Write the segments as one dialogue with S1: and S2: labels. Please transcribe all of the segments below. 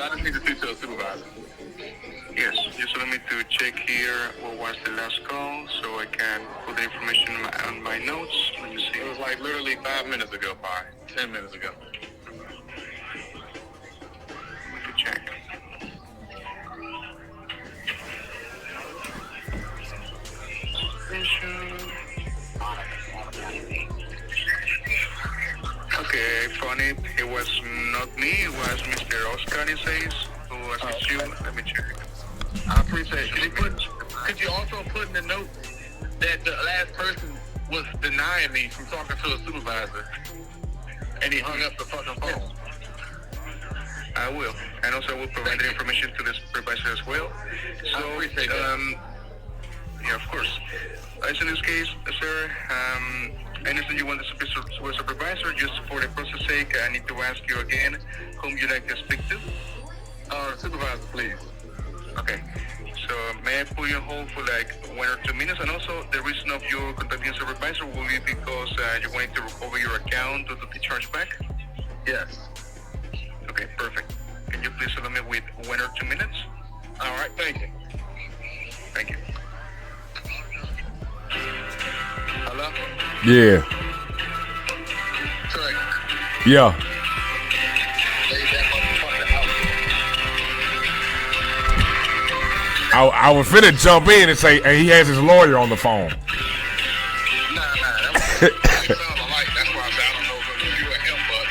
S1: I just need to speak to a supervisor.
S2: Yes, just allow me to check here what was the last call so I can put the information on my notes. Let me see.
S1: It was like literally 5 minutes ago, 10 minutes ago.
S2: Let me check. Okay, funny. It was not me. It was Mr. Oscar, he says, who assisted you. Let me check.
S1: I appreciate it. Could you also put in the note that the last person was denying me from talking to a supervisor, and he hung up the fucking phone?
S2: I will. And also I will provide the information to the supervisor as well. So,
S1: I appreciate that.
S2: Yeah, of course. As in this case, sir, I understand you want to speak to a supervisor. Just for the process sake, I need to ask you again whom you'd like to speak to.
S1: Supervisor, please.
S2: Okay. So may I put you on hold for like 1 or 2 minutes? And also the reason of you contacting supervisor will be because you're going to recover your account to be charged back?
S1: Yes.
S2: Okay, perfect. Can you please allow me with 1 or 2 minutes?
S1: All right, thank you.
S2: Thank you.
S1: Hello?
S3: Yeah.
S1: Trae.
S3: Yeah.
S1: Lay that motherfucker out.
S3: I was finna jump in and say, hey, he has his lawyer on the phone.
S1: Nah, that sounds alike. That's why I said I don't know if you or him, but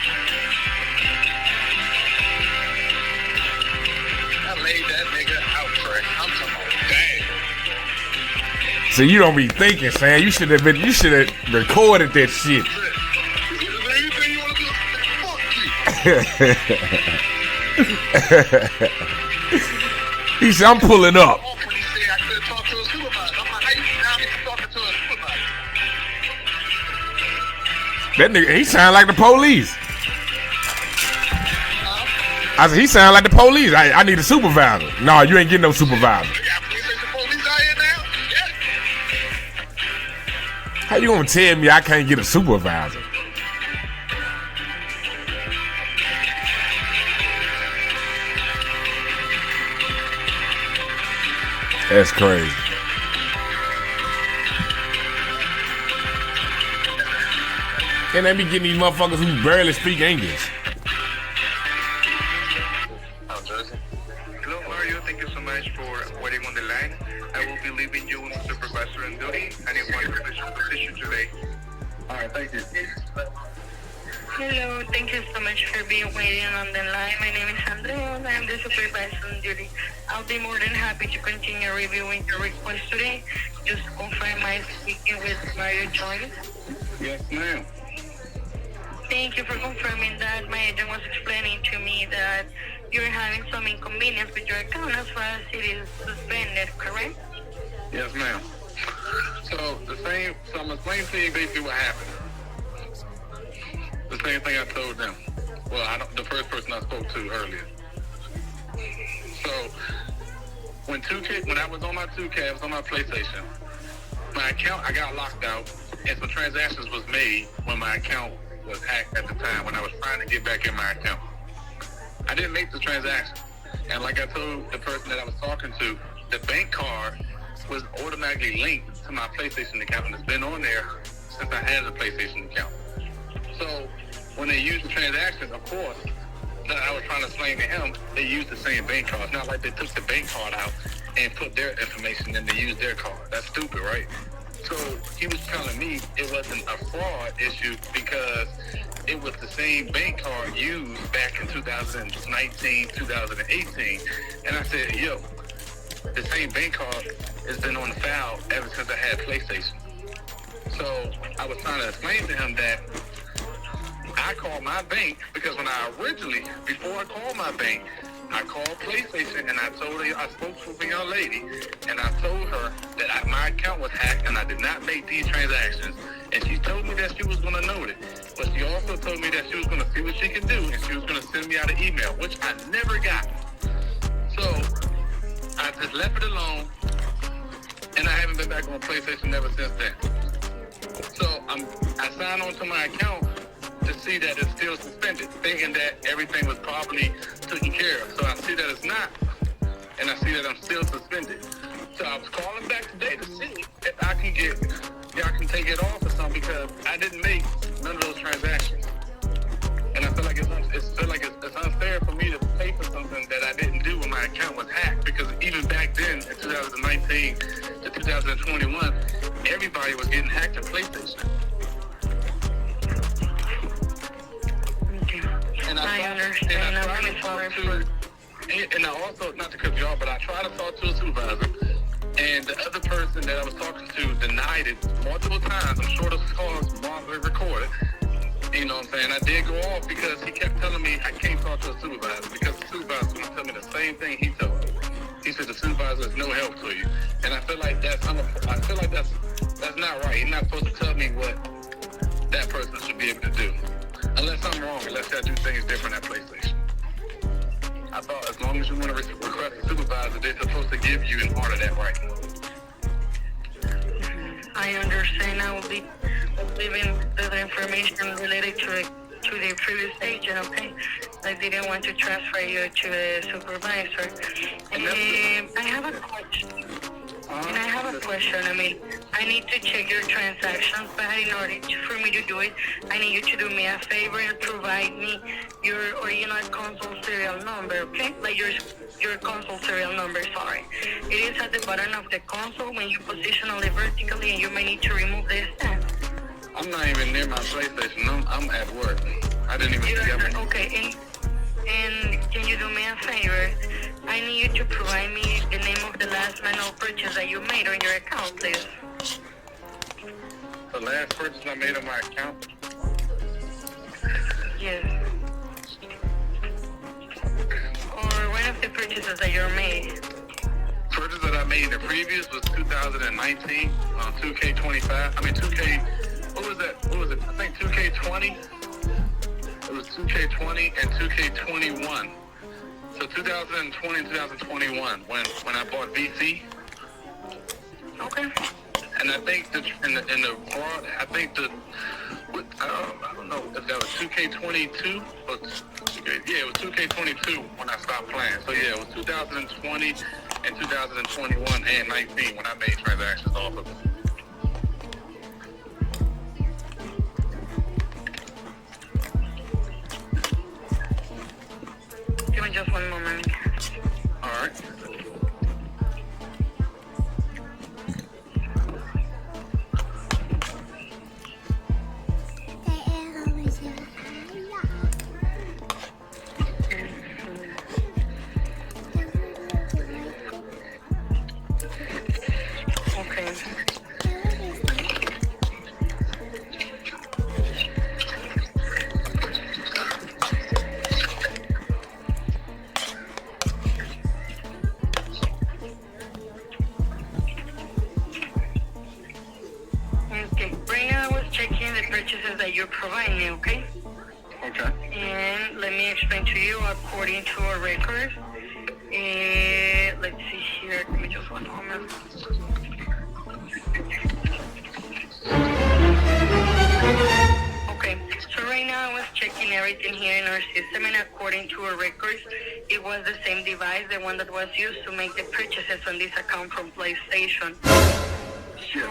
S1: I laid that nigga out, Trae. I'm talking about dang.
S3: See, you don't be thinking, Sam. You should have recorded that shit.
S1: Is there anything you want to do? Fuck you.
S3: He said, I'm pulling up.
S1: When he said I couldn't talk to a supervisor, I'm like, how you now talking to a supervisor?
S3: That nigga, he sound like the police. I said, he sound like the police. I need a supervisor. No, you ain't getting no supervisor.
S1: You got police out here now? Yeah.
S3: How you gonna tell me I can't get a supervisor? That's crazy. And they be getting these motherfuckers who barely speak English.
S2: Hello, Mario. Thank you so much for waiting on the line. I will be leaving you with supervisor on duty and in one position today.
S1: All right, thank you.
S4: Hello, thank you so much for being waiting on the line. My name is Andrea. I'm the supervisor on duty. I'll be more than happy to continue reviewing your request today. Just confirm my speaking with Mario Joyce.
S1: Yes, ma'am.
S4: Thank you for confirming that. My agent was explaining to me that you're having some inconvenience with your account as far as it is suspended, correct?
S1: Yes, ma'am. So I'm gonna explain to you basically what happened. The same thing I told them. Well, the first person I spoke to earlier. So when I was on my 2K, I was on my PlayStation. My account, I got locked out, and some transactions was made when my account was hacked at the time when I was trying to get back in my account. I didn't make the transaction, and like I told the person that I was talking to, the bank card was automatically linked to my PlayStation account, and it's been on there since I had a PlayStation account. So when they used the transactions, of course, that I was trying to explain to him, they used the same bank card. It's not like they took the bank card out and put their information and they used their card. That's stupid, right? So he was telling me it wasn't a fraud issue because it was the same bank card used back in 2019, 2018. And I said, yo, the same bank card has been on the file ever since I had PlayStation. So I was trying to explain to him that I called my bank because when before I called my bank, I called PlayStation and I spoke to a young lady and I told her that my account was hacked and I did not make these transactions. And she told me that she was going to note it. But she also told me that she was going to see what she could do and she was going to send me out an email, which I never got. So I just left it alone and I haven't been back on PlayStation ever since then. So I signed on to my account to see that it's still suspended, thinking that everything was properly taken care of. So I see that it's not, and I see that I'm still suspended. So I was calling back today to see if I can get, y'all can take it off or something, because I didn't make none of those transactions. And I feel like it's unfair for me to pay for something that I didn't do when my account was hacked, because even back then, in 2019 to 2021, everybody was getting hacked in PlayStation. And
S4: I understand. I'm really sorry for...
S1: And I also, not to cut you off, but I tried to talk to a supervisor, and the other person that I was talking to denied it multiple times. I'm sure this call is recorded. You know what I'm saying? I did go off because he kept telling me I can't talk to a supervisor, because the supervisor was going to tell me the same thing he told me. He said the supervisor is no help to you, and I feel like that's not right. He's not supposed to tell me what that person should be able to do, unless I'm wrong. Unless I do things different at PlayStation. I thought as long as you want to request a supervisor, they're supposed to give you an order that right.
S4: I understand. I will be leaving the information related to the previous agent, okay? I didn't want to transfer you to the supervisor. I have a question. I mean, I need to check your transactions, but in order for me to do it, I need you to do me a favor and provide me your original console serial number, okay? Like your console serial number, sorry. It is at the bottom of the console when you position it vertically, and you may need to remove the stand.
S1: I'm not even near my PlayStation. I'm at work. I didn't even see it.
S4: Okay, and can you do me a favor? I need you to provide me the name of the last manual purchase that you made on your account, please.
S1: The last purchase I made on my account?
S4: Yes. Or one of the purchases that you made.
S1: Purchase that I made in the previous was 2019 on 2K25. I mean 2K. What was that? What was it? I think 2K20. It was 2K20 and 2K21. So 2020 and 2021 when I bought VC.
S4: Okay.
S1: And I think I don't know if that was 2K22 or it was 2K22 when I stopped playing. So yeah, it was 2020 and 2021 and 19 when I made transactions off of it.
S4: Give me just one moment.
S1: All right.
S4: That you're providing me, okay?
S1: Okay.
S4: And let me explain to you according to our records. Let's see here. Give me just one moment. Okay. So right now I was checking everything here in our system, and according to our records, it was the same device, the one that was used to make the purchases on this account from PlayStation. So,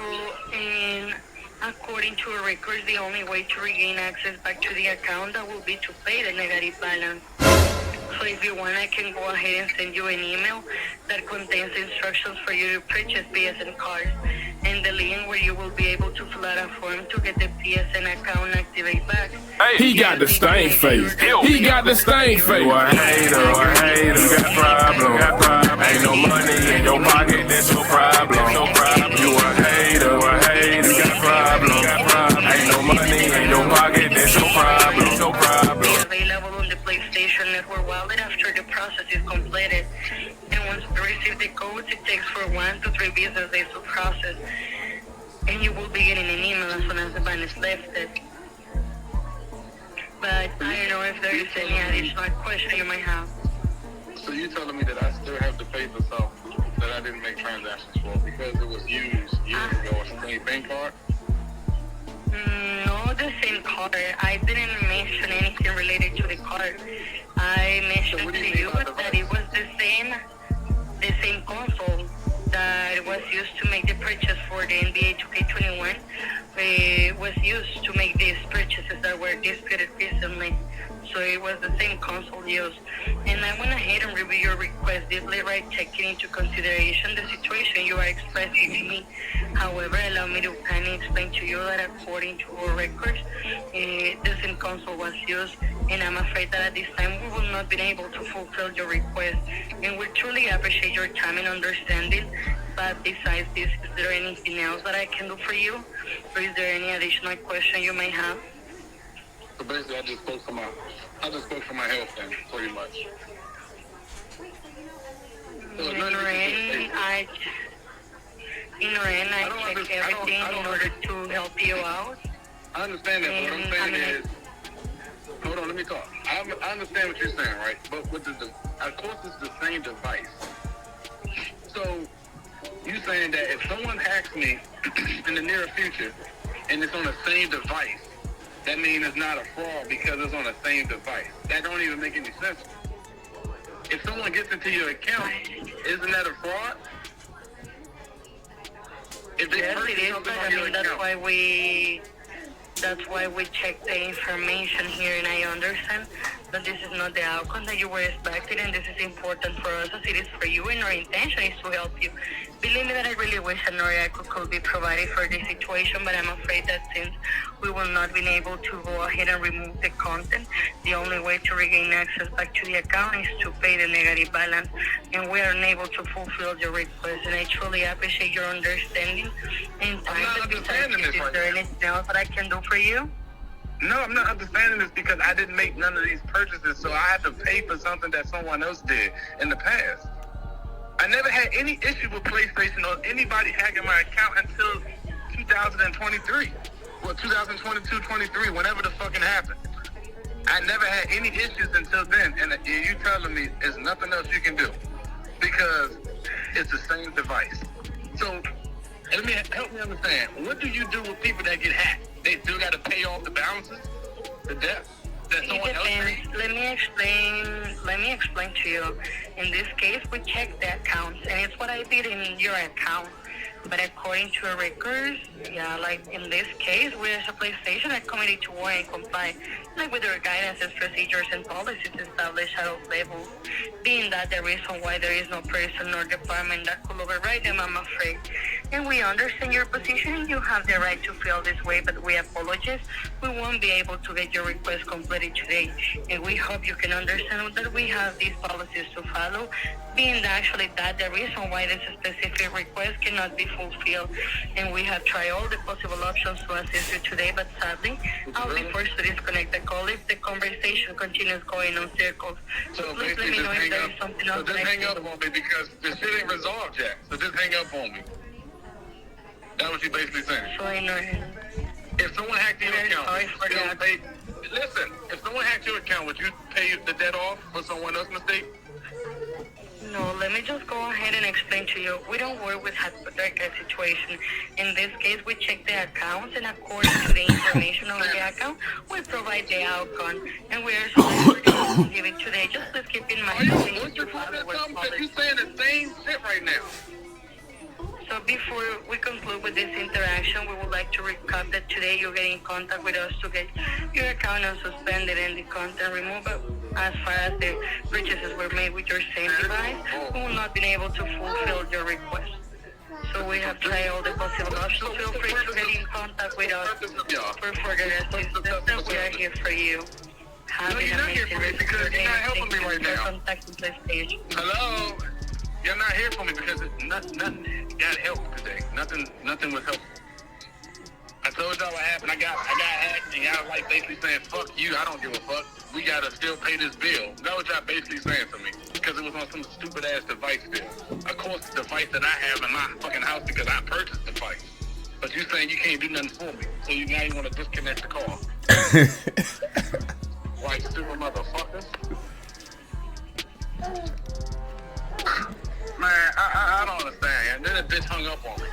S4: and according to our records, the only way to regain access back to the account that will be to pay the negative balance. So if you want, I can go ahead and send you an email that contains instructions for you to purchase PSN cards and the link where you will be able to fill out a form to get the PSN account activated back.
S3: Hey, he got the stank face. He got the stank face.
S5: You a hater, you got problem. Ain't no money in your pocket, that's your problem. You a hater, you got problem. Ain't no money in your pocket, that's your problem.
S4: Available on the PlayStation Network wallet after the process is completed. And once you receive the codes, it takes for 1 to 3 business days to process. And you will be getting an email as soon as the ban is lifted. But I don't know if there is any additional question you might have.
S1: So you're telling me that I still have to pay for something that I didn't make transactions for because it was used years ago as a bank card?
S4: No, the same car. I didn't mention anything related to the car. I mentioned to you that it was the same console that was used to make the purchase for the NBA 2K21. It was used to make these purchases that were disputed recently. So it was the same console used. And I went ahead and reviewed your request deeply, right, taking into consideration the situation you are expressing to me. However, allow me to kindly explain to you that according to our records, the same console was used, and I'm afraid that at this time we will not be able to fulfill your request. And we truly appreciate your time and understanding. But besides this, is there anything else that I can do for you? Or is there any additional question you may have?
S1: So basically, I just spoke for my health then, pretty much. So
S4: In Ren, I check everything in order to help you out.
S1: I understand that, but what I'm saying is, hold on, let me talk. I understand what you're saying, right? But with of course, it's the same device. So you saying that if someone hacks me in the near future and it's on the same device, that means it's not a fraud because it's on the same device. That don't even make any sense. If someone gets into your account, isn't that a fraud? If they
S4: Yes, it is,
S1: something
S4: but
S1: on your account.
S4: that's why we check the information here, and I understand that this is not the outcome that you were expecting, and this is important for us as it is for you, and our intention is to help you. Believe me that I really wish an oracle could be provided for this situation, but I'm afraid that since we will not be able to go ahead and remove the content, the only way to regain access back to the account is to pay the negative balance, and we are unable to fulfill your request, and I truly appreciate your understanding and time.
S1: I'm not understanding this
S4: Is
S1: right
S4: there
S1: now.
S4: anything else that I can do for you?
S1: No, I'm not understanding this because I didn't make none of these purchases, so I had to pay for something that someone else did in the past. I never had any issue with PlayStation or anybody hacking my account until 2023. Well, 2022, 23, whenever the fucking happened. I never had any issues until then, and you telling me there's nothing else you can do because it's the same device. So, help me understand. What do you do with people that get hacked? They still got to pay off the balances, the debt that
S4: It
S1: someone else
S4: depends.
S1: paid?
S4: Let me explain to you. In this case, we check the accounts, and it's what I did in your account. But according to our records, yeah, like in this case, we as a PlayStation are committed to warn and comply, like with our guidances, procedures, and policies established at all levels. Being that the reason why there is no person or department that could override them, I'm afraid. And we understand your position, and you have the right to feel this way, but we apologize. We won't be able to get your request completed today, and we hope you can understand that we have these policies to follow, being actually that the reason why this specific request cannot be fulfilled, and we have tried all the possible options to assist you today, but sadly, I'll be forced to disconnect the call if the conversation continues going on circles. So please let me know if there is something else that I
S1: hang
S4: can
S1: up
S4: do.
S1: on me because this shit ain't resolved yet. So just hang up on me. That's what you basically saying.
S4: So I know.
S1: If someone hacked your
S4: Very
S1: account,
S4: sorry for
S1: still
S4: that.
S1: pay. Listen, if someone hacked your account, would you pay the debt off for someone else's mistake?
S4: No, let me just go ahead and explain to you. We don't work with hypothetical situation. In this case, we check the accounts, and according to the information on the account, we provide the outcome. And we are sorry for give it today. Just please keep in
S1: Are
S4: mind
S1: you
S4: that we need
S1: what
S4: to
S1: you
S4: follow
S1: that
S4: our
S1: something? Because you
S4: policies.
S1: saying the same shit right now.
S4: So before we conclude with this interaction, we would like to recap that today you get in contact with us to get your account unsuspended and the content removed. But as far as the purchases were made with your same device, we will not be able to fulfill your request. So we have tried all the possible options. Feel free to get in contact with us for further assistance, and we are here for you. Have
S1: No,
S4: an
S1: you're not here
S4: amazing
S1: for me
S4: rest of
S1: because
S4: your day.
S1: you're not
S4: and
S1: helping
S4: thank
S1: me
S4: you
S1: right
S4: for
S1: now.
S4: contacting PlayStation.
S1: Hello? You're not here for me because nothing got help today. Nothing was helpful. I told y'all what happened. I got hacked, and y'all like basically saying, fuck you, I don't give a fuck. We gotta still pay this bill. That's what y'all basically saying to me. Because it was on some stupid ass device still. Of course, the device that I have in my fucking house because I purchased the device. But you saying you can't do nothing for me. So now you want to disconnect the call. White stupid motherfuckers. Man, I don't understand. And then the bitch hung up on me.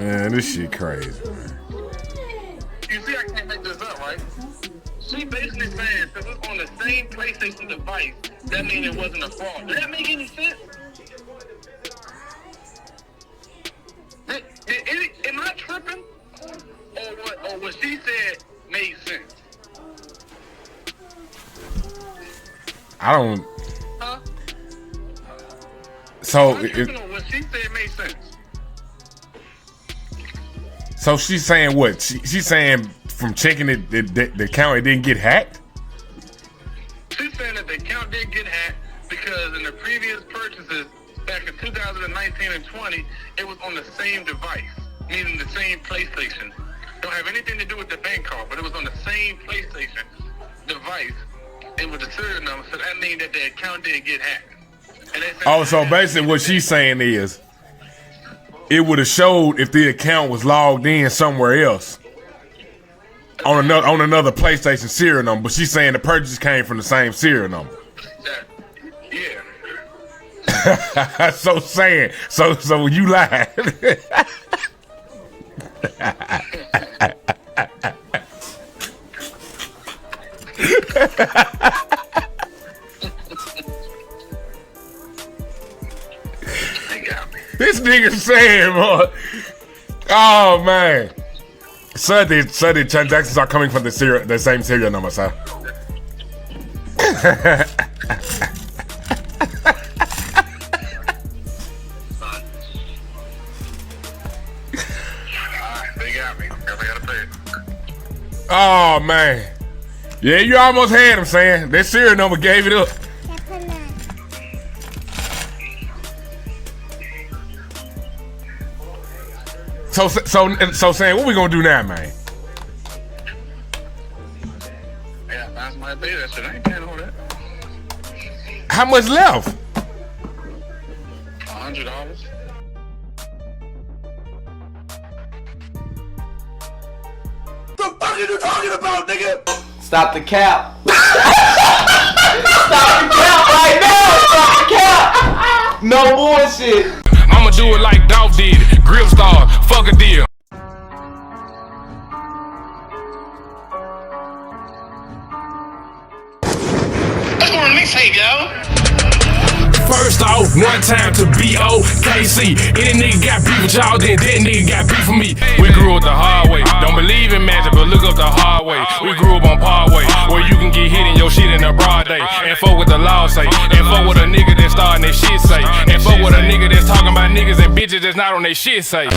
S3: Man, this shit crazy, man.
S1: You see, I can't make this up, right? She basically saying, since it's on the same PlayStation device, that means it wasn't a fraud. Does that make any sense? Am I tripping? Or what she said made sense?
S3: I don't.
S1: Huh?
S3: So,
S1: Am I tripping or what she said made sense?
S3: so she's saying what? She's saying from checking it, the account it didn't get hacked.
S1: She's saying that the account did get hacked because in the previous purchases back in 2019 and 20, it was on the same device, meaning the same PlayStation. Don't have anything to do with the bank card, but it was on the same PlayStation device. It was the serial number, so that means that the account didn't get hacked. And they said
S3: Oh, so basically what she's saying is it would have showed if the account was logged in somewhere else on another PlayStation serial number. But she's saying the purchase came from the same serial number.
S1: Yeah.
S3: So you lied. This nigga saying, boy. Oh man. So the transactions are coming from the same serial number, sir.
S1: They got me. I gotta pay it.
S3: Oh man. Yeah, you almost had him, saying that serial number gave it up. So saying, what we gonna do now, man?
S1: Yeah, that's my pay that shit. I ain't paying all that.
S3: How much left?
S1: $100.
S3: The fuck are you talking about, nigga?
S6: Stop the cap. Stop the cap right now. Stop the cap. No bullshit.
S5: I'ma do it like Dolph did. Grip star, fuck a deal.
S1: Let's go on the mixtape, yo.
S5: First off, one time to B-O-K-C. Any nigga got beef with y'all, then that nigga got beef with me. We grew up the hard way. Don't believe in magic, but look up the hard way. We grew up on Parkway, where you can get hit in your shit in a broad day. And fuck what the law say. And fuck what a nigga that's starting their shit say. And fuck what a nigga that's talking about niggas and bitches that's not on their shit say.